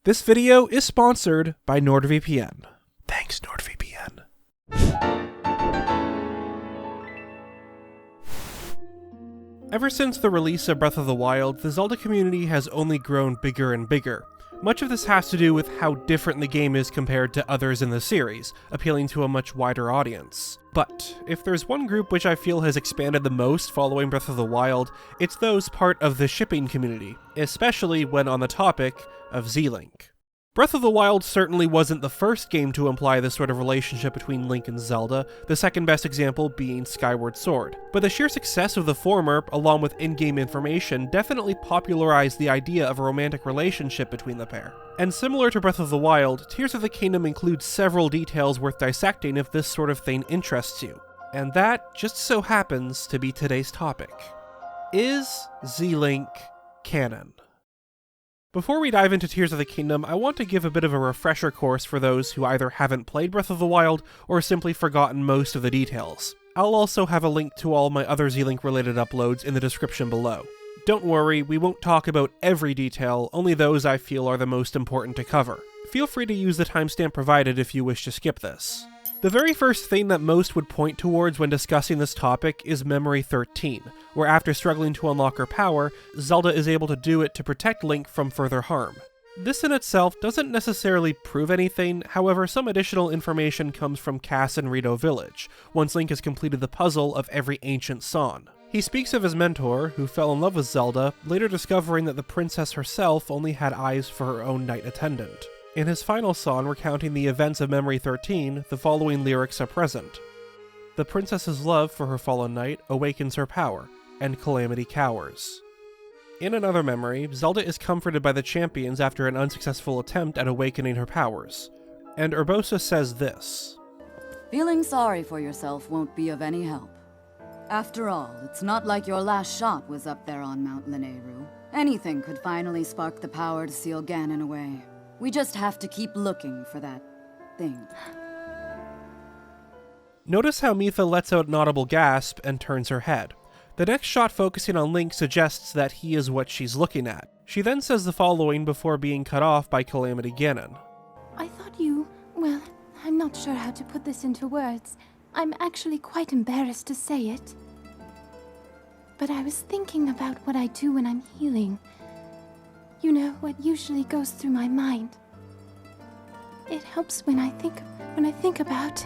This video is sponsored by NordVPN. Thanks, NordVPN. Ever since the release of Breath of the Wild, the Zelda community has only grown bigger and bigger. Much of this has to do with how different the game is compared to others in the series, appealing to a much wider audience. But if there's one group which I feel has expanded the most following Breath of the Wild, it's those part of the shipping community, especially when on the topic of Zelink. Breath of the Wild certainly wasn't the first game to imply this sort of relationship between Link and Zelda, the second best example being Skyward Sword. But the sheer success of the former, along with in-game information, definitely popularized the idea of a romantic relationship between the pair. And similar to Breath of the Wild, Tears of the Kingdom includes several details worth dissecting if this sort of thing interests you. And that just so happens to be today's topic. Is Zelink canon? Before we dive into Tears of the Kingdom, I want to give a bit of a refresher course for those who either haven't played Breath of the Wild or simply forgotten most of the details. I'll also have a link to all my other Zelink related uploads in the description below. Don't worry, we won't talk about every detail, only those I feel are the most important to cover. Feel free to use the timestamp provided if you wish to skip this. The very first thing that most would point towards when discussing this topic is Memory 13, where after struggling to unlock her power, Zelda is able to do it to protect Link from further harm. This in itself doesn't necessarily prove anything, however some additional information comes from Cass and Rito Village, once Link has completed the puzzle of every ancient song. He speaks of his mentor, who fell in love with Zelda, later discovering that the princess herself only had eyes for her own knight attendant. In his final song recounting the events of Memory 13, the following lyrics are present. The princess's love for her fallen knight awakens her power, and Calamity cowers. In another memory, Zelda is comforted by the champions after an unsuccessful attempt at awakening her powers, and Urbosa says this. Feeling sorry for yourself won't be of any help. After all, it's not like your last shot was up there on Mount Lanayru. Anything could finally spark the power to seal Ganon away. We just have to keep looking for that thing. Notice how Mipha lets out an audible gasp and turns her head. The next shot focusing on Link suggests that he is what she's looking at. She then says the following before being cut off by Calamity Ganon. I thought well, I'm not sure how to put this into words. I'm actually quite embarrassed to say it. But I was thinking about what I do when I'm healing. You know, what usually goes through my mind. It helps when I think about...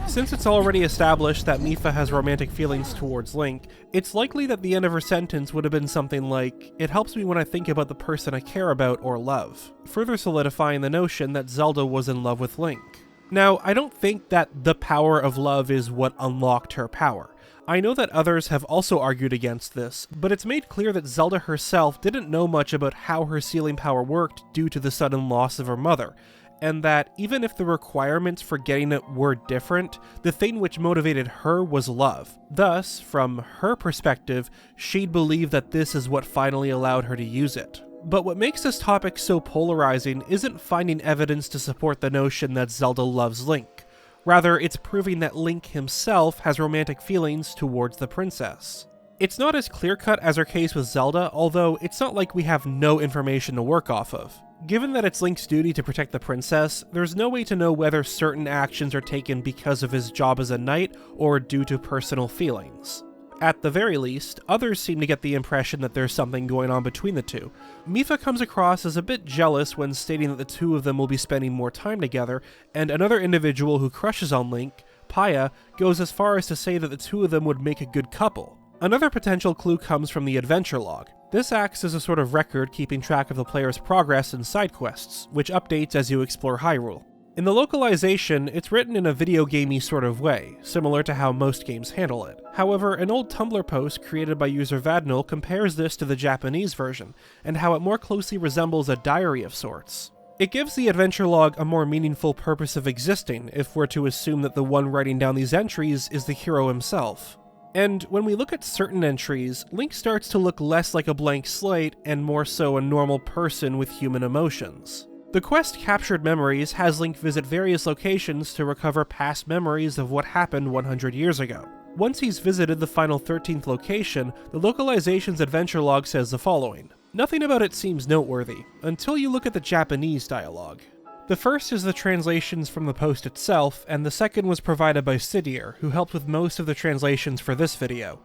Since it's already established that Mipha has romantic feelings towards Link, it's likely that the end of her sentence would have been something like, "It helps me when I think about the person I care about or love," further solidifying the notion that Zelda was in love with Link. Now, I don't think that the power of love is what unlocked her power. I know that others have also argued against this, but it's made clear that Zelda herself didn't know much about how her sealing power worked due to the sudden loss of her mother, and that even if the requirements for getting it were different, the thing which motivated her was love. Thus, from her perspective, she'd believe that this is what finally allowed her to use it. But what makes this topic so polarizing isn't finding evidence to support the notion that Zelda loves Link. Rather, it's proving that Link himself has romantic feelings towards the princess. It's not as clear-cut as our case with Zelda, although it's not like we have no information to work off of. Given that it's Link's duty to protect the princess, there's no way to know whether certain actions are taken because of his job as a knight or due to personal feelings. At the very least, others seem to get the impression that there's something going on between the two. Mipha comes across as a bit jealous when stating that the two of them will be spending more time together, and another individual who crushes on Link, Paya, goes as far as to say that the two of them would make a good couple. Another potential clue comes from the adventure log. This acts as a sort of record keeping track of the player's progress in side quests, which updates as you explore Hyrule. In the localization, it's written in a video gamey sort of way, similar to how most games handle it. However, an old Tumblr post created by user vadnyl compares this to the Japanese version, and how it more closely resembles a diary of sorts. It gives the adventure log a more meaningful purpose of existing if we're to assume that the one writing down these entries is the hero himself. And when we look at certain entries, Link starts to look less like a blank slate and more so a normal person with human emotions. The quest Captured Memories has Link visit various locations to recover past memories of what happened 100 years ago. Once he's visited the final 13th location, the localization's adventure log says the following. Nothing about it seems noteworthy, until you look at the Japanese dialogue. The first is the translations from the post itself, and the second was provided by Sidier, who helped with most of the translations for this video.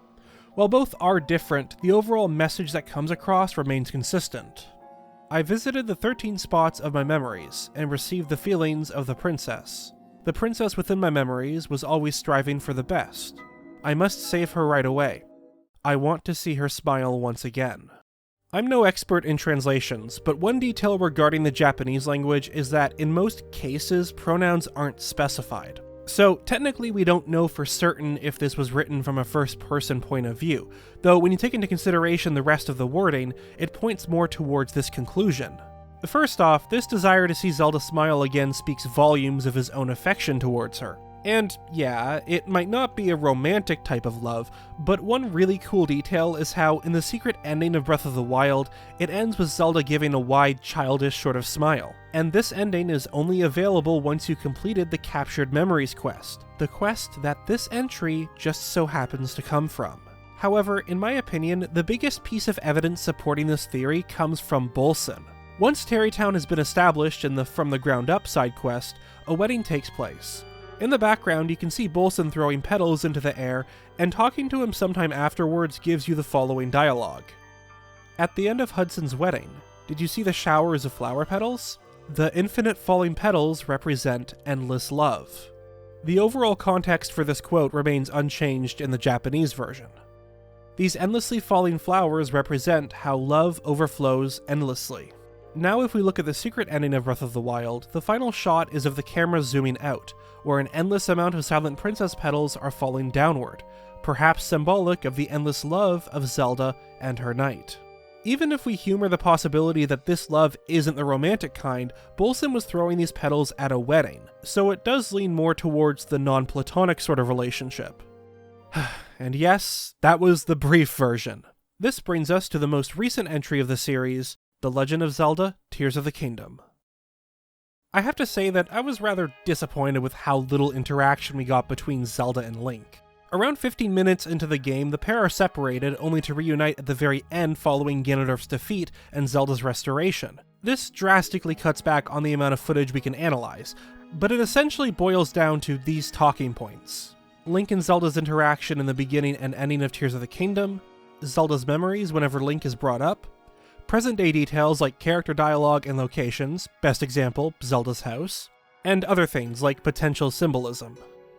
While both are different, the overall message that comes across remains consistent. I visited the 13 spots of my memories, and received the feelings of the princess. The princess within my memories was always striving for the best. I must save her right away. I want to see her smile once again. I'm no expert in translations, but one detail regarding the Japanese language is that in most cases, pronouns aren't specified. So technically we don't know for certain if this was written from a first-person point of view, though when you take into consideration the rest of the wording, it points more towards this conclusion. First off, this desire to see Zelda smile again speaks volumes of his own affection towards her. And yeah, it might not be a romantic type of love, but one really cool detail is how, in the secret ending of Breath of the Wild, it ends with Zelda giving a wide, childish sort of smile. And this ending is only available once you completed the Captured Memories quest, the quest that this entry just so happens to come from. However, in my opinion, the biggest piece of evidence supporting this theory comes from Bolson. Once Terrytown has been established in the From the Ground Up side quest, a wedding takes place. In the background, you can see Bolson throwing petals into the air, and talking to him sometime afterwards gives you the following dialogue. At the end of Hudson's wedding, did you see the showers of flower petals? The infinite falling petals represent endless love. The overall context for this quote remains unchanged in the Japanese version. These endlessly falling flowers represent how love overflows endlessly. Now if we look at the secret ending of Breath of the Wild, the final shot is of the camera zooming out, where an endless amount of Silent Princess petals are falling downward, perhaps symbolic of the endless love of Zelda and her knight. Even if we humor the possibility that this love isn't the romantic kind, Bolson was throwing these petals at a wedding, so it does lean more towards the non-platonic sort of relationship. And yes, that was the brief version. This brings us to the most recent entry of the series, The Legend of Zelda: Tears of the Kingdom. I have to say that I was rather disappointed with how little interaction we got between Zelda and Link. Around 15 minutes into the game, the pair are separated, only to reunite at the very end following Ganondorf's defeat and Zelda's restoration. This drastically cuts back on the amount of footage we can analyze, but it essentially boils down to these talking points. Link and Zelda's interaction in the beginning and ending of Tears of the Kingdom, Zelda's memories whenever Link is brought up, present-day details like character dialogue and locations, best example, Zelda's House, and other things like potential symbolism.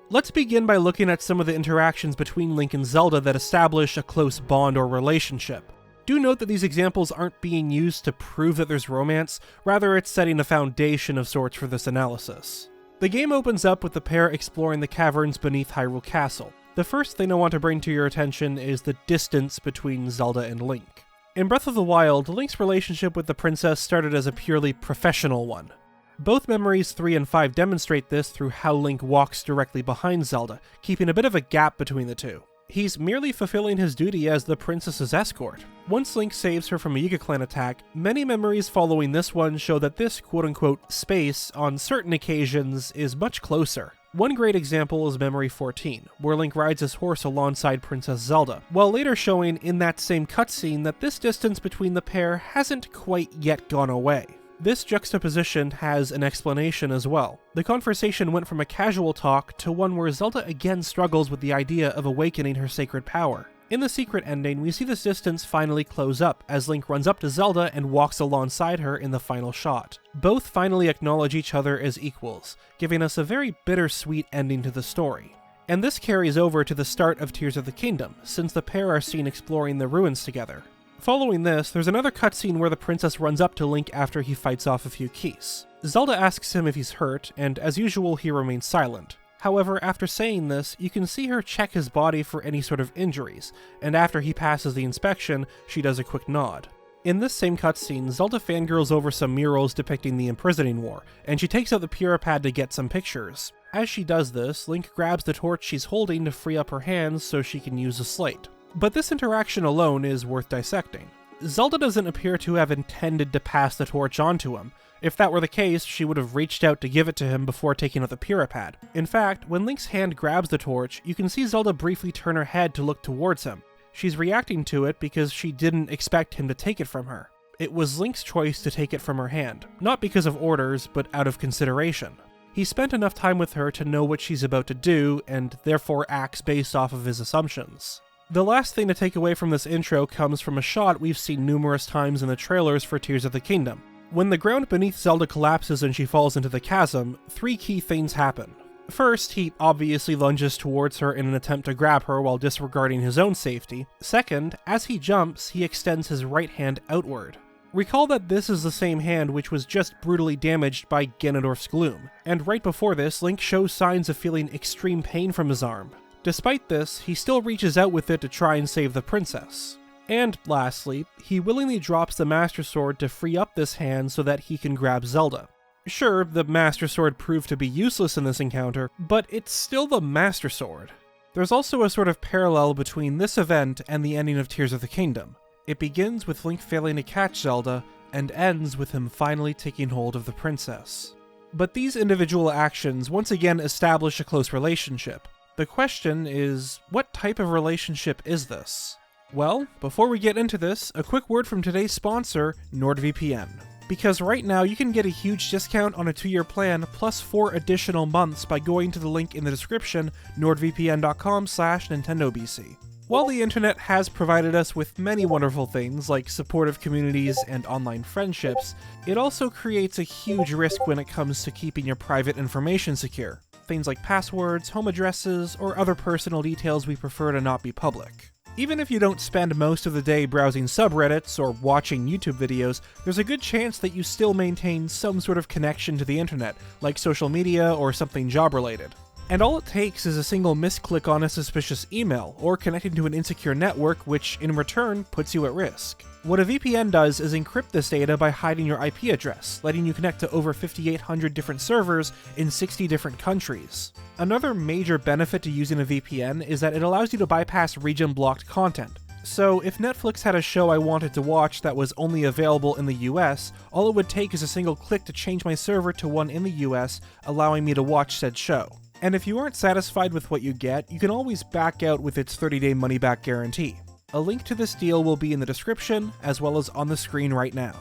Let's begin by looking at some of the interactions between Link and Zelda that establish a close bond or relationship. Do note that these examples aren't being used to prove that there's romance, rather it's setting a foundation of sorts for this analysis. The game opens up with the pair exploring the caverns beneath Hyrule Castle. The first thing I want to bring to your attention is the distance between Zelda and Link. In Breath of the Wild, Link's relationship with the princess started as a purely professional one. Both Memories 3 and 5 demonstrate this through how Link walks directly behind Zelda, keeping a bit of a gap between the two. He's merely fulfilling his duty as the princess's escort. Once Link saves her from a Yiga Clan attack, many memories following this one show that this quote-unquote space on certain occasions is much closer. One great example is Memory 14, where Link rides his horse alongside Princess Zelda, while later showing in that same cutscene that this distance between the pair hasn't quite yet gone away. This juxtaposition has an explanation as well. The conversation went from a casual talk to one where Zelda again struggles with the idea of awakening her sacred power. In the secret ending, we see this distance finally close up as Link runs up to Zelda and walks alongside her in the final shot. Both finally acknowledge each other as equals, giving us a very bittersweet ending to the story. And this carries over to the start of Tears of the Kingdom, since the pair are seen exploring the ruins together. Following this, there's another cutscene where the princess runs up to Link after he fights off a few keys. Zelda asks him if he's hurt, and as usual he remains silent. However, after saying this, you can see her check his body for any sort of injuries, and after he passes the inspection, she does a quick nod. In this same cutscene, Zelda fangirls over some murals depicting the imprisoning war, and she takes out the Puripad to get some pictures. As she does this, Link grabs the torch she's holding to free up her hands so she can use the slate. But this interaction alone is worth dissecting. Zelda doesn't appear to have intended to pass the torch onto him. If that were the case, she would have reached out to give it to him before taking out the Puripad. In fact, when Link's hand grabs the torch, you can see Zelda briefly turn her head to look towards him. She's reacting to it because she didn't expect him to take it from her. It was Link's choice to take it from her hand, not because of orders, but out of consideration. He spent enough time with her to know what she's about to do, and therefore acts based off of his assumptions. The last thing to take away from this intro comes from a shot we've seen numerous times in the trailers for Tears of the Kingdom. When the ground beneath Zelda collapses and she falls into the chasm, 3 key things happen. First, he obviously lunges towards her in an attempt to grab her while disregarding his own safety. Second, as he jumps, he extends his right hand outward. Recall that this is the same hand which was just brutally damaged by Ganondorf's gloom, and right before this, Link shows signs of feeling extreme pain from his arm. Despite this, he still reaches out with it to try and save the princess. And lastly, he willingly drops the Master Sword to free up this hand so that he can grab Zelda. Sure, the Master Sword proved to be useless in this encounter, but it's still the Master Sword. There's also a sort of parallel between this event and the ending of Tears of the Kingdom. It begins with Link failing to catch Zelda, and ends with him finally taking hold of the princess. But these individual actions once again establish a close relationship. The question is, what type of relationship is this? Well, before we get into this, a quick word from today's sponsor, NordVPN. Because right now you can get a huge discount on a 2-year plan plus 4 additional months by going to the link in the description, nordvpn.com/NintendoBC. While the internet has provided us with many wonderful things like supportive communities and online friendships, it also creates a huge risk when it comes to keeping your private information secure. Things like passwords, home addresses, or other personal details we prefer to not be public. Even if you don't spend most of the day browsing subreddits or watching YouTube videos, there's a good chance that you still maintain some sort of connection to the internet, like social media or something job-related. And all it takes is a single misclick on a suspicious email, or connecting to an insecure network, which in return puts you at risk. What a VPN does is encrypt this data by hiding your IP address, letting you connect to over 5,800 different servers in 60 different countries. Another major benefit to using a VPN is that it allows you to bypass region-blocked content. So if Netflix had a show I wanted to watch that was only available in the US, all it would take is a single click to change my server to one in the US, allowing me to watch said show. And if you aren't satisfied with what you get, you can always back out with its 30-day money-back guarantee. A link to this deal will be in the description, as well as on the screen right now.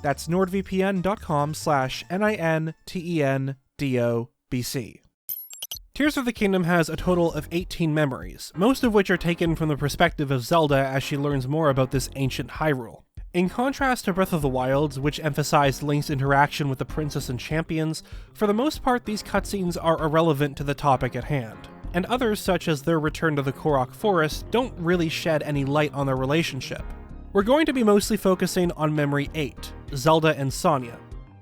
That's nordvpn.com/NINTENDOBC. Tears of the Kingdom has a total of 18 memories, most of which are taken from the perspective of Zelda as she learns more about this ancient Hyrule. In contrast to Breath of the Wild, which emphasized Link's interaction with the princess and champions, for the most part these cutscenes are irrelevant to the topic at hand. And others, such as their return to the Korok Forest, don't really shed any light on their relationship. We're going to be mostly focusing on Memory 8, Zelda and Sonia.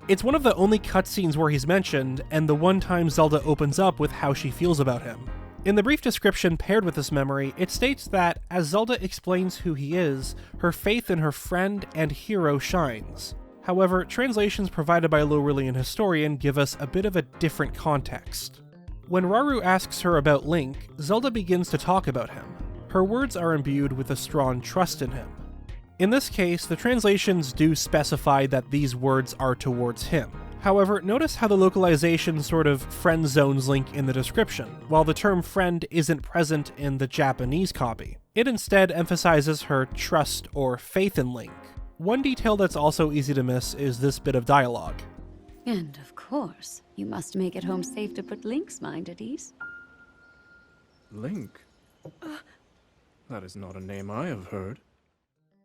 It's one of the only cutscenes where he's mentioned, and the one time Zelda opens up with how she feels about him. In the brief description paired with this memory, it states that, as Zelda explains who he is, her faith in her friend and hero shines. However, translations provided by LoruleanHistorian give us a bit of a different context. When Rauru asks her about Link, Zelda begins to talk about him. Her words are imbued with a strong trust in him. In this case, the translations do specify that these words are towards him. However, notice how the localization sort of friend zones Link in the description, while the term friend isn't present in the Japanese copy. It instead emphasizes her trust or faith in Link. One detail that's also easy to miss is this bit of dialogue. And of course, you must make it home safe to put Link's mind at ease. Link? That is not a name I have heard.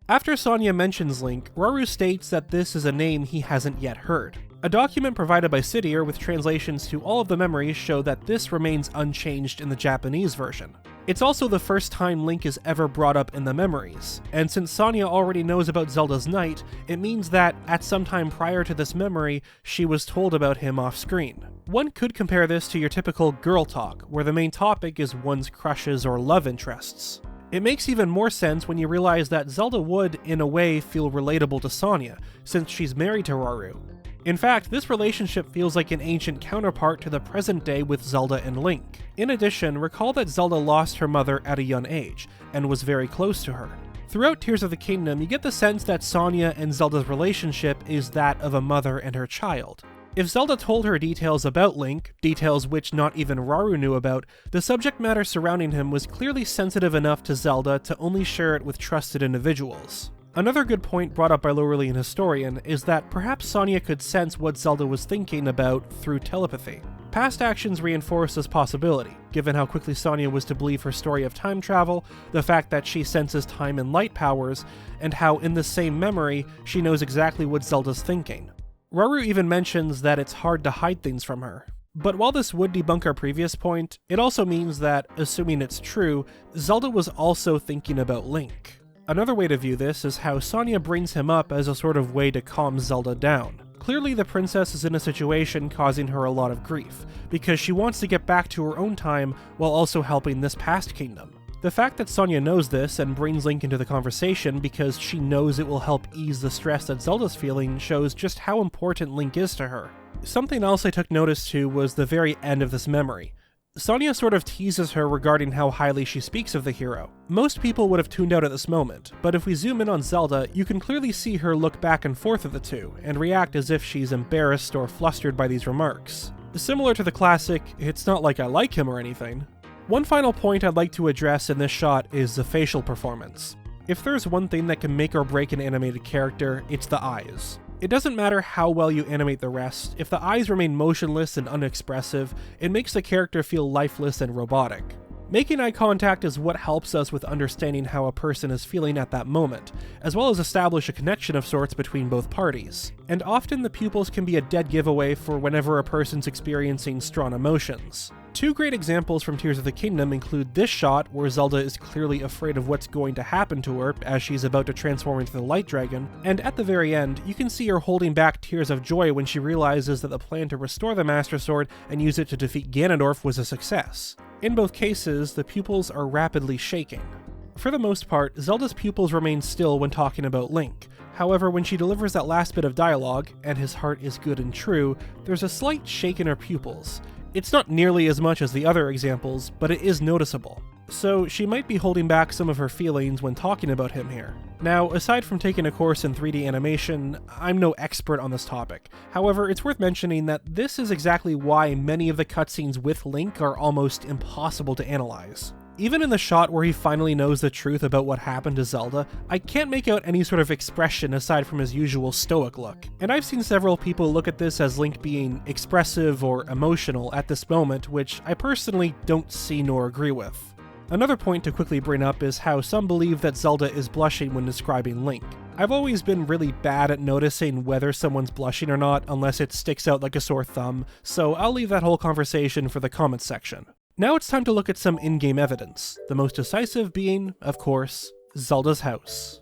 After Sonia mentions Link, Rauru states that this is a name he hasn't yet heard. A document provided by Sidier with translations to all of the memories show that this remains unchanged in the Japanese version. It's also the first time Link is ever brought up in the memories, and since Sonia already knows about Zelda's Knight, it means that, at some time prior to this memory, she was told about him off-screen. One could compare this to your typical girl talk, where the main topic is one's crushes or love interests. It makes even more sense when you realize that Zelda would, in a way, feel relatable to Sonia, since she's married to Rauru. In fact, this relationship feels like an ancient counterpart to the present day with Zelda and Link. In addition, recall that Zelda lost her mother at a young age, and was very close to her. Throughout Tears of the Kingdom, you get the sense that Sonia and Zelda's relationship is that of a mother and her child. If Zelda told her details about Link, details which not even Rauru knew about, the subject matter surrounding him was clearly sensitive enough to Zelda to only share it with trusted individuals. Another good point brought up by LoruleanHistorian is that perhaps Sonia could sense what Zelda was thinking about through telepathy. Past actions reinforce this possibility, given how quickly Sonia was to believe her story of time travel, the fact that she senses time and light powers, and how in the same memory, she knows exactly what Zelda's thinking. Rauru even mentions that it's hard to hide things from her. But while this would debunk our previous point, it also means that, assuming it's true, Zelda was also thinking about Link. Another way to view this is how Sonia brings him up as a sort of way to calm Zelda down. Clearly the princess is in a situation causing her a lot of grief, because she wants to get back to her own time while also helping this past kingdom. The fact that Sonia knows this and brings Link into the conversation because she knows it will help ease the stress that Zelda's feeling shows just how important Link is to her. Something else I took notice to was the very end of this memory. Sonia sort of teases her regarding how highly she speaks of the hero. Most people would have tuned out at this moment, but if we zoom in on Zelda, you can clearly see her look back and forth at the two, and react as if she's embarrassed or flustered by these remarks. Similar to the classic, "It's not like I like him or anything." One final point I'd like to address in this shot is the facial performance. If there's one thing that can make or break an animated character, it's the eyes. It doesn't matter how well you animate the rest, if the eyes remain motionless and unexpressive, it makes the character feel lifeless and robotic. Making eye contact is what helps us with understanding how a person is feeling at that moment, as well as establish a connection of sorts between both parties. And often the pupils can be a dead giveaway for whenever a person's experiencing strong emotions. Two great examples from Tears of the Kingdom include this shot, where Zelda is clearly afraid of what's going to happen to her as she's about to transform into the Light Dragon, and at the very end, you can see her holding back tears of joy when she realizes that the plan to restore the Master Sword and use it to defeat Ganondorf was a success. In both cases, the pupils are rapidly shaking. For the most part, Zelda's pupils remain still when talking about Link. However, when she delivers that last bit of dialogue, and his heart is good and true, there's a slight shake in her pupils. It's not nearly as much as the other examples, but it is noticeable. So she might be holding back some of her feelings when talking about him here. Now, aside from taking a course in 3D animation, I'm no expert on this topic. However, it's worth mentioning that this is exactly why many of the cutscenes with Link are almost impossible to analyze. Even in the shot where he finally knows the truth about what happened to Zelda, I can't make out any sort of expression aside from his usual stoic look. And I've seen several people look at this as Link being expressive or emotional at this moment, which I personally don't see nor agree with. Another point to quickly bring up is how some believe that Zelda is blushing when describing Link. I've always been really bad at noticing whether someone's blushing or not unless it sticks out like a sore thumb, so I'll leave that whole conversation for the comments section. Now it's time to look at some in-game evidence, the most decisive being, of course, Zelda's house.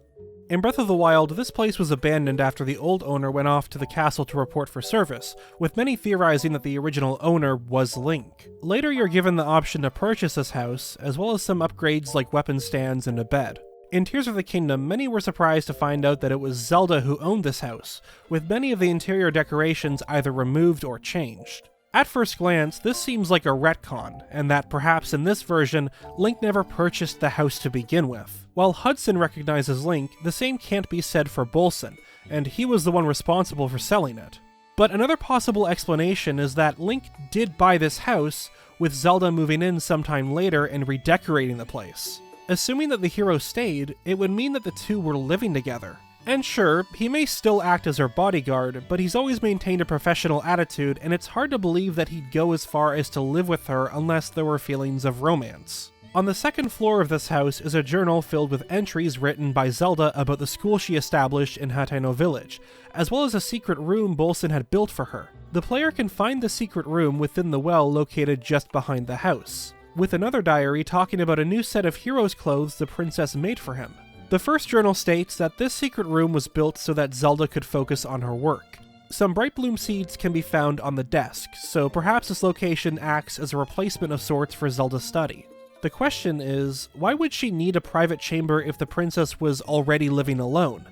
In Breath of the Wild, this place was abandoned after the old owner went off to the castle to report for service, with many theorizing that the original owner was Link. Later you're given the option to purchase this house, as well as some upgrades like weapon stands and a bed. In Tears of the Kingdom, many were surprised to find out that it was Zelda who owned this house, with many of the interior decorations either removed or changed. At first glance, this seems like a retcon, and that perhaps in this version, Link never purchased the house to begin with. While Hudson recognizes Link, the same can't be said for Bolson, and he was the one responsible for selling it. But another possible explanation is that Link did buy this house, with Zelda moving in sometime later and redecorating the place. Assuming that the hero stayed, it would mean that the two were living together. And sure, he may still act as her bodyguard, but he's always maintained a professional attitude, and it's hard to believe that he'd go as far as to live with her unless there were feelings of romance. On the second floor of this house is a journal filled with entries written by Zelda about the school she established in Hateno Village, as well as a secret room Bolson had built for her. The player can find the secret room within the well located just behind the house, with another diary talking about a new set of hero's clothes the princess made for him. The first journal states that this secret room was built so that Zelda could focus on her work. Some bright bloom seeds can be found on the desk, so perhaps this location acts as a replacement of sorts for Zelda's study. The question is, why would she need a private chamber if the princess was already living alone?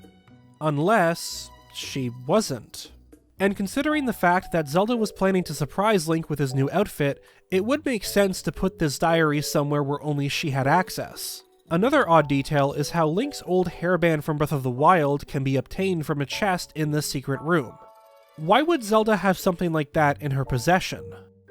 Unless she wasn't. And considering the fact that Zelda was planning to surprise Link with his new outfit, it would make sense to put this diary somewhere where only she had access. Another odd detail is how Link's old hairband from Breath of the Wild can be obtained from a chest in this secret room. Why would Zelda have something like that in her possession?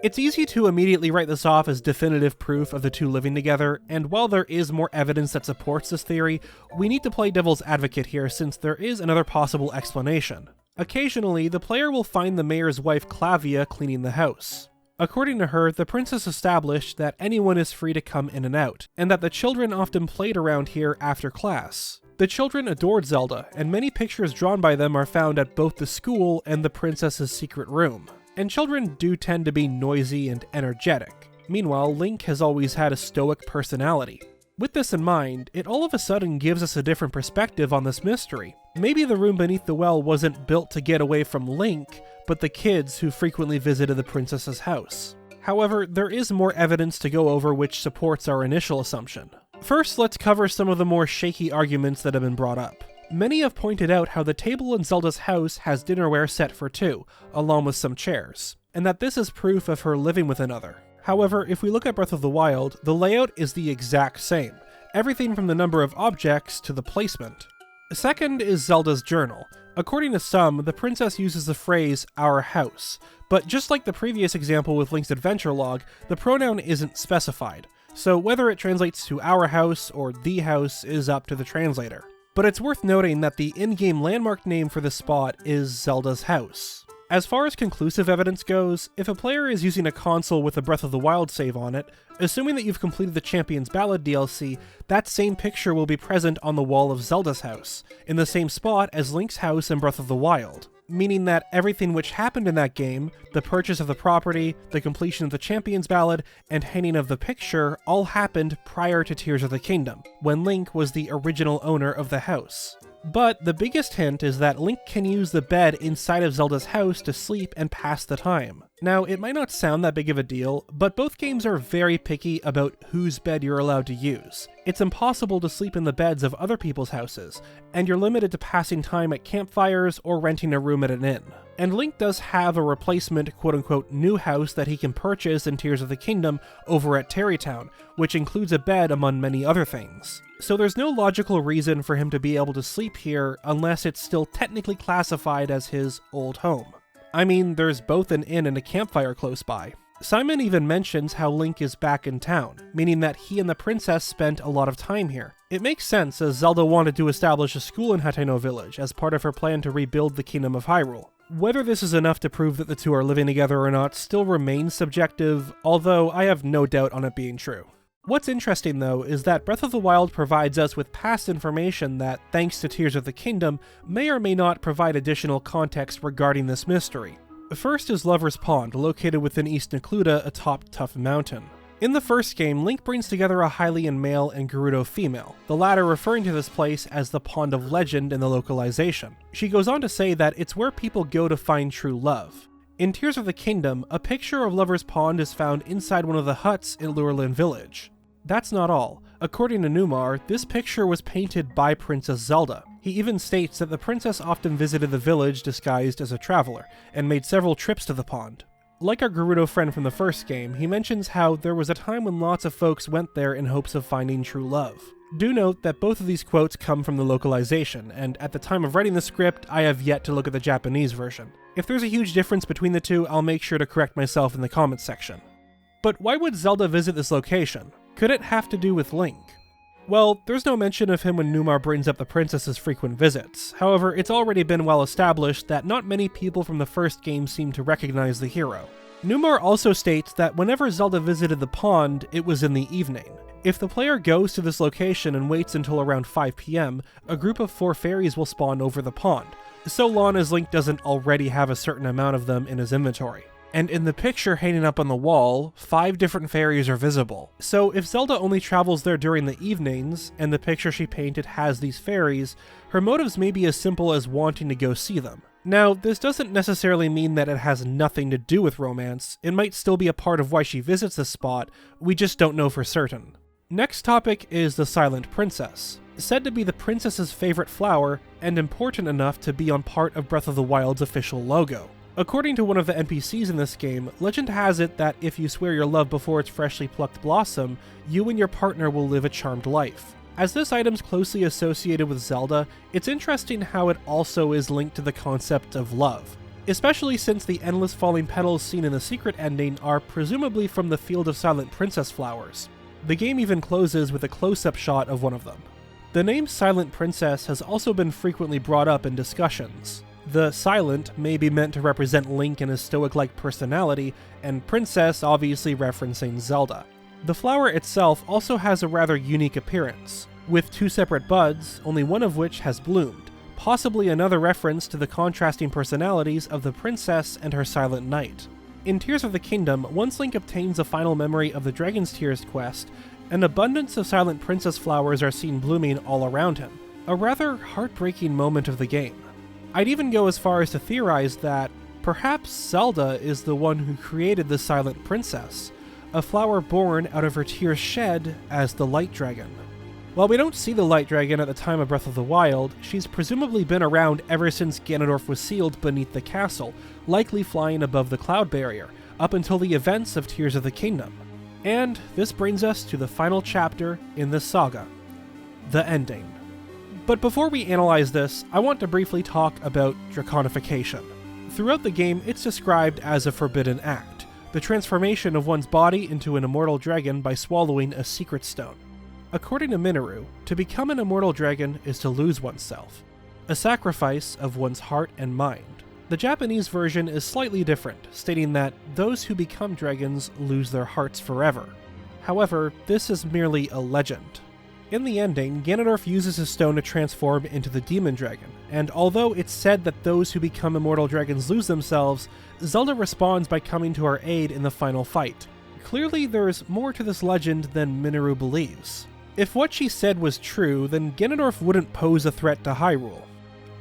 It's easy to immediately write this off as definitive proof of the two living together, and while there is more evidence that supports this theory, we need to play devil's advocate here since there is another possible explanation. Occasionally, the player will find the mayor's wife Clavia cleaning the house. According to her, the princess established that anyone is free to come in and out, and that the children often played around here after class. The children adored Zelda, and many pictures drawn by them are found at both the school and the princess's secret room. And children do tend to be noisy and energetic. Meanwhile, Link has always had a stoic personality. With this in mind, it all of a sudden gives us a different perspective on this mystery. Maybe the room beneath the well wasn't built to get away from Link, but the kids who frequently visited the princess's house. However, there is more evidence to go over which supports our initial assumption. First, let's cover some of the more shaky arguments that have been brought up. Many have pointed out how the table in Zelda's house has dinnerware set for two, along with some chairs, and that this is proof of her living with another. However, if we look at Breath of the Wild, the layout is the exact same, everything from the number of objects to the placement. Second is Zelda's journal. According to some, the princess uses the phrase, "our house," but just like the previous example with Link's adventure log, the pronoun isn't specified, so whether it translates to our house or the house is up to the translator. But it's worth noting that the in-game landmark name for this spot is Zelda's House. As far as conclusive evidence goes, if a player is using a console with a Breath of the Wild save on it, assuming that you've completed the Champion's Ballad DLC, that same picture will be present on the wall of Zelda's house, in the same spot as Link's house in Breath of the Wild. Meaning that everything which happened in that game, the purchase of the property, the completion of the Champion's Ballad, and hanging of the picture all happened prior to Tears of the Kingdom, when Link was the original owner of the house. But the biggest hint is that Link can use the bed inside of Zelda's house to sleep and pass the time. Now, it might not sound that big of a deal, but both games are very picky about whose bed you're allowed to use. It's impossible to sleep in the beds of other people's houses, and you're limited to passing time at campfires or renting a room at an inn. And Link does have a replacement quote-unquote new house that he can purchase in Tears of the Kingdom over at Tarrytown, which includes a bed among many other things. So there's no logical reason for him to be able to sleep here unless it's still technically classified as his old home. I mean, there's both an inn and a campfire close by. Simon even mentions how Link is back in town, meaning that he and the princess spent a lot of time here. It makes sense as Zelda wanted to establish a school in Hateno Village as part of her plan to rebuild the Kingdom of Hyrule. Whether this is enough to prove that the two are living together or not still remains subjective, although I have no doubt on it being true. What's interesting though is that Breath of the Wild provides us with past information that, thanks to Tears of the Kingdom, may or may not provide additional context regarding this mystery. First is Lover's Pond, located within East Necluda atop Tough Mountain. In the first game, Link brings together a Hylian male and Gerudo female, the latter referring to this place as the Pond of Legend in the localization. She goes on to say that it's where people go to find true love. In Tears of the Kingdom, a picture of Lover's Pond is found inside one of the huts in Lurelin Village. That's not all. According to Numar, this picture was painted by Princess Zelda. He even states that the princess often visited the village disguised as a traveler, and made several trips to the pond. Like our Gerudo friend from the first game, he mentions how there was a time when lots of folks went there in hopes of finding true love. Do note that both of these quotes come from the localization, and at the time of writing the script, I have yet to look at the Japanese version. If there's a huge difference between the two, I'll make sure to correct myself in the comments section. But why would Zelda visit this location? Could it have to do with Link? Well, there's no mention of him when Numar brings up the princess's frequent visits. However, it's already been well established that not many people from the first game seem to recognize the hero. Numar also states that whenever Zelda visited the pond, it was in the evening. If the player goes to this location and waits until around 5 PM, a group of 4 fairies will spawn over the pond, so long as Link doesn't already have a certain amount of them in his inventory. And in the picture hanging up on the wall, 5 different fairies are visible. So if Zelda only travels there during the evenings, and the picture she painted has these fairies, her motives may be as simple as wanting to go see them. Now, this doesn't necessarily mean that it has nothing to do with romance. It might still be a part of why she visits this spot, we just don't know for certain. Next topic is the Silent Princess. Said to be the princess's favorite flower, and important enough to be on part of Breath of the Wild's official logo. According to one of the NPCs in this game, legend has it that if you swear your love before its freshly plucked blossom, you and your partner will live a charmed life. As this item's closely associated with Zelda, it's interesting how it also is linked to the concept of love. especially since the endless falling petals seen in the secret ending are presumably from the Field of Silent Princess flowers. The game even closes with a close-up shot of one of them. The name Silent Princess has also been frequently brought up in discussions. The silent may be meant to represent Link and his stoic-like personality, and Princess obviously referencing Zelda. The flower itself also has a rather unique appearance, with 2 separate buds, only one of which has bloomed, possibly another reference to the contrasting personalities of the princess and her silent knight. In Tears of the Kingdom, once Link obtains a final memory of the Dragon's Tears quest, an abundance of Silent Princess flowers are seen blooming all around him, a rather heartbreaking moment of the game. I'd even go as far as to theorize that perhaps Zelda is the one who created the Silent Princess, a flower born out of her tears shed as the Light Dragon. While we don't see the Light Dragon at the time of Breath of the Wild, she's presumably been around ever since Ganondorf was sealed beneath the castle, likely flying above the cloud barrier, up until the events of Tears of the Kingdom. And this brings us to the final chapter in this saga, the ending. But before we analyze this, I want to briefly talk about Draconification. Throughout the game, it's described as a forbidden act, the transformation of one's body into an immortal dragon by swallowing a secret stone. According to Minoru, to become an immortal dragon is to lose oneself, a sacrifice of one's heart and mind. The Japanese version is slightly different, stating that those who become dragons lose their hearts forever. However, this is merely a legend. In the ending, Ganondorf uses his stone to transform into the Demon Dragon, and although it's said that those who become immortal dragons lose themselves, Zelda responds by coming to our aid in the final fight. Clearly, there's more to this legend than Minoru believes. If what she said was true, then Ganondorf wouldn't pose a threat to Hyrule.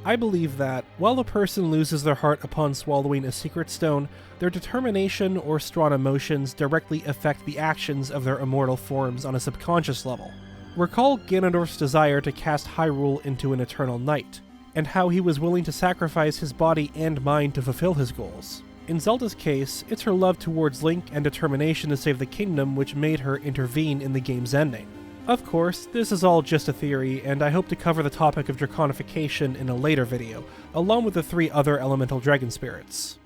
I believe that, while a person loses their heart upon swallowing a secret stone, their determination or strong emotions directly affect the actions of their immortal forms on a subconscious level. Recall Ganondorf's desire to cast Hyrule into an eternal night, and how he was willing to sacrifice his body and mind to fulfill his goals. In Zelda's case, it's her love towards Link and determination to save the kingdom which made her intervene in the game's ending. Of course, this is all just a theory, and I hope to cover the topic of Draconification in a later video, along with the 3 other elemental dragon spirits.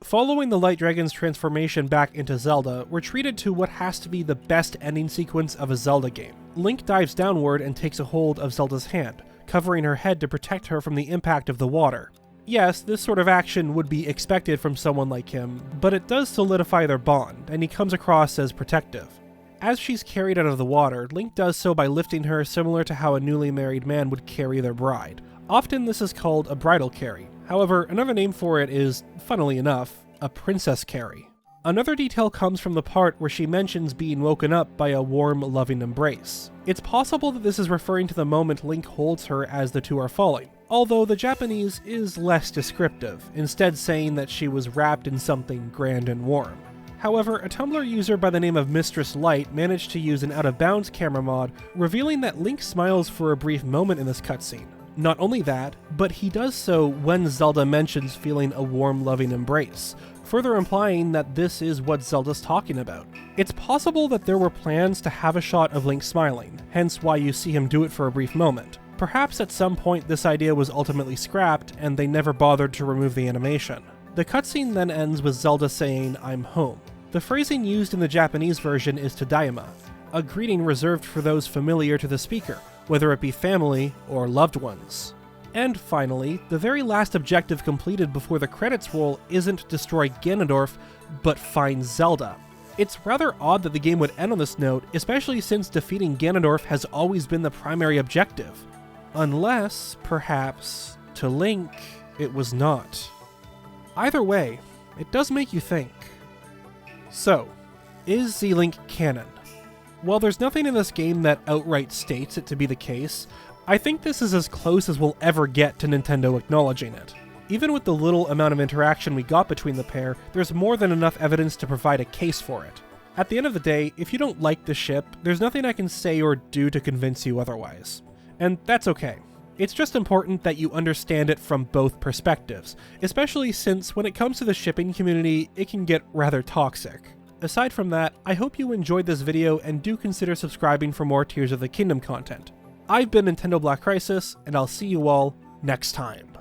Following the Light Dragon's transformation back into Zelda, we're treated to what has to be the best ending sequence of a Zelda game. Link dives downward and takes a hold of Zelda's hand, covering her head to protect her from the impact of the water. Yes, this sort of action would be expected from someone like him, but it does solidify their bond, and he comes across as protective. As she's carried out of the water, Link does so by lifting her similar to how a newly married man would carry their bride. Often this is called a bridal carry. However, another name for it is, funnily enough, a princess carry. Another detail comes from the part where she mentions being woken up by a warm, loving embrace. It's possible that this is referring to the moment Link holds her as the two are falling, although the Japanese is less descriptive, instead saying that she was wrapped in something grand and warm. However, a Tumblr user by the name of mistress-light managed to use an out-of-bounds camera mod, revealing that Link smiles for a brief moment in this cutscene. Not only that, but he does so when Zelda mentions feeling a warm, loving embrace, further implying that this is what Zelda's talking about. It's possible that there were plans to have a shot of Link smiling, hence why you see him do it for a brief moment. Perhaps at some point this idea was ultimately scrapped, and they never bothered to remove the animation. The cutscene then ends with Zelda saying, "I'm home." The phrasing used in the Japanese version is "tadaima," a greeting reserved for those familiar to the speaker, whether it be family or loved ones. And finally, the very last objective completed before the credits roll isn't destroy Ganondorf, but find Zelda. It's rather odd that the game would end on this note, especially since defeating Ganondorf has always been the primary objective. Unless, perhaps, to Link, it was not. Either way, it does make you think. So, is Zelink canon? While there's nothing in this game that outright states it to be the case, I think this is as close as we'll ever get to Nintendo acknowledging it. Even with the little amount of interaction we got between the pair, there's more than enough evidence to provide a case for it. At the end of the day, if you don't like the ship, there's nothing I can say or do to convince you otherwise. And that's okay. It's just important that you understand it from both perspectives, especially since when it comes to the shipping community, it can get rather toxic. Aside from that, I hope you enjoyed this video and do consider subscribing for more Tears of the Kingdom content. I've been NintendoBlackCrisis, and I'll see you all next time.